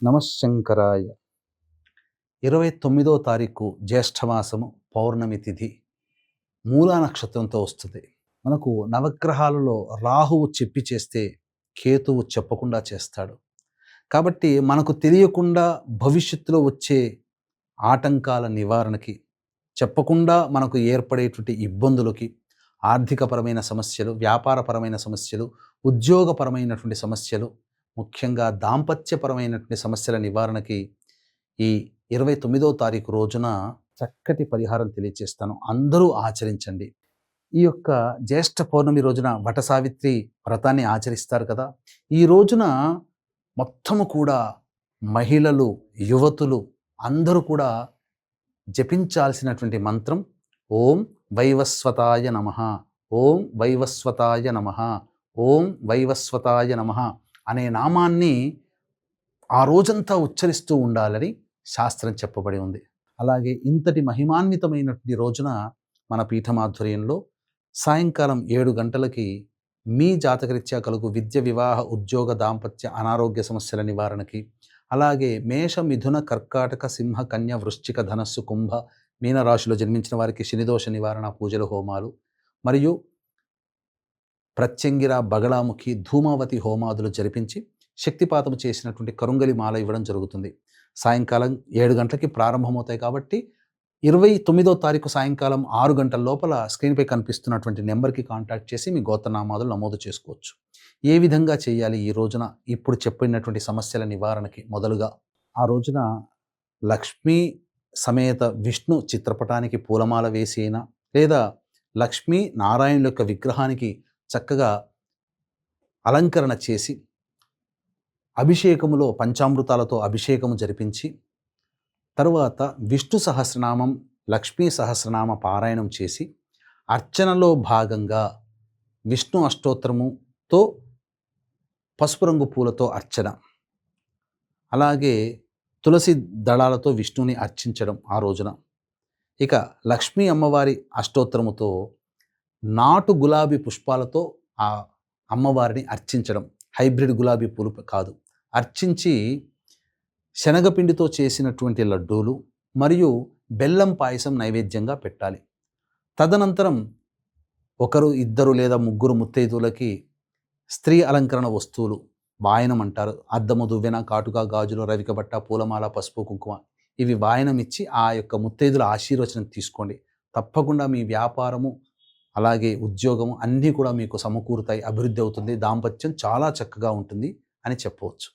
నమశంకరాయ. 29వ తారీఖు జ్యేష్ఠమాసము పౌర్ణమి తిథి మూలా నక్షత్రంతో వస్తుంది. మనకు నవగ్రహాలలో రాహువు చెప్పి చేస్తే కేతువు చెప్పకుండా చేస్తాడు. కాబట్టి మనకు తెలియకుండా భవిష్యత్తులో వచ్చే ఆటంకాల నివారణకి, చెప్పకుండా మనకు ఏర్పడేటువంటి ఇబ్బందులకి, ఆర్థికపరమైన సమస్యలు, వ్యాపారపరమైన సమస్యలు, ఉద్యోగపరమైనటువంటి సమస్యలు, ముఖ్యంగా దాంపత్యపరమైనటువంటి సమస్యల నివారణకి ఈ 29వ తారీఖు రోజున చక్కటి పరిహారం తెలియజేస్తాను. అందరూ ఆచరించండి. ఈ యొక్క జ్యేష్ఠ పౌర్ణమి రోజున వటసావిత్రి వ్రతాన్ని ఆచరిస్తారు కదా. ఈ రోజున మొత్తము కూడా మహిళలు, యువతులు అందరూ కూడా జపించాల్సినటువంటి మంత్రం ఓం వైవస్వతాయ నమః, ఓం వైవస్వతాయ నమః, ఓం వైవస్వతాయ నమః అనే నామాన్ని ఆ రోజంతా ఉచ్చరిస్తూ ఉండాలని శాస్త్రం చెప్పబడి ఉంది. అలాగే ఇంతటి మహిమాన్వితమైనటువంటి రోజున మన పీఠమాధ్వర్యంలో సాయంకాలం 7 గంటలకి మీ జాతకరీత్యా కలుగు విద్య, వివాహ, ఉద్యోగ, దాంపత్య, అనారోగ్య సమస్యల నివారణకి, అలాగే మేష, మిథున, కర్కాటక, సింహ, కన్య, వృశ్చిక, ధనస్సు, కుంభ, మీన రాశిలో జన్మించిన వారికి శనిదోష నివారణ పూజలు, హోమాలు మరియు ప్రత్యంగిర, బగళాముఖి, ధూమావతి హోమాదులు జరిపించి శక్తిపాతం చేసినటువంటి కరుంగలి మాల ఇవ్వడం జరుగుతుంది. సాయంకాలం 7 గంటలకి ప్రారంభమవుతాయి కాబట్టి 29వ తారీఖు సాయంకాలం 6 గంటల లోపల స్క్రీన్పై కనిపిస్తున్నటువంటి నెంబర్కి కాంటాక్ట్ చేసి మీ గోత్రనామాదులు నమోదు చేసుకోవచ్చు. ఏ విధంగా చేయాలి ఈ రోజున ఇప్పుడు చెప్పినటువంటి సమస్యల నివారణకి? మొదలుగా ఆ రోజున లక్ష్మీ సమేత విష్ణు చిత్రపటానికి పూలమాల వేసి అయినా, లేదా లక్ష్మీ నారాయణుల యొక్క విగ్రహానికి చక్కగా అలంకరణ చేసి అభిషేకములో పంచామృతాలతో అభిషేకము జరిపించి, తరువాత విష్ణు సహస్రనామం, లక్ష్మీ సహస్రనామ పారాయణం చేసి, అర్చనలో భాగంగా విష్ణు అష్టోత్తరముతో పసుపు రంగు పూలతో అర్చన, అలాగే తులసి దళాలతో విష్ణుని అర్చించడం ఆ రోజున. ఇక లక్ష్మీ అమ్మవారి అష్టోత్తరముతో నాటు గులాబీ పుష్పాలతో ఆ అమ్మవారిని అర్చించడం, హైబ్రిడ్ గులాబీ పూలు కాదు, అర్చించి శనగపిండితో చేసినటువంటి లడ్డూలు మరియు బెల్లం పాయసం నైవేద్యంగా పెట్టాలి. తదనంతరం 1, 2 లేదా 3 ముత్తైదువులకి స్త్రీ అలంకరణ వస్తువులు, వాయనం అంటారు, అద్దము, దువ్వెన, కాటుక, గాజులు, రవిక బట్ట, పూలమాల, పసుపు, కుంకుమ, ఇవి వాయనం ఇచ్చి ఆ యొక్క ముత్తైదుల ఆశీర్వచనం తీసుకోండి. తప్పకుండా మీ వ్యాపారము, అలాగే ఉద్యోగము అన్నీ కూడా మీకు సమకూరుతాయి, అభివృద్ధి అవుతుంది, దాంపత్యం చాలా చక్కగా ఉంటుంది అని చెప్పవచ్చు.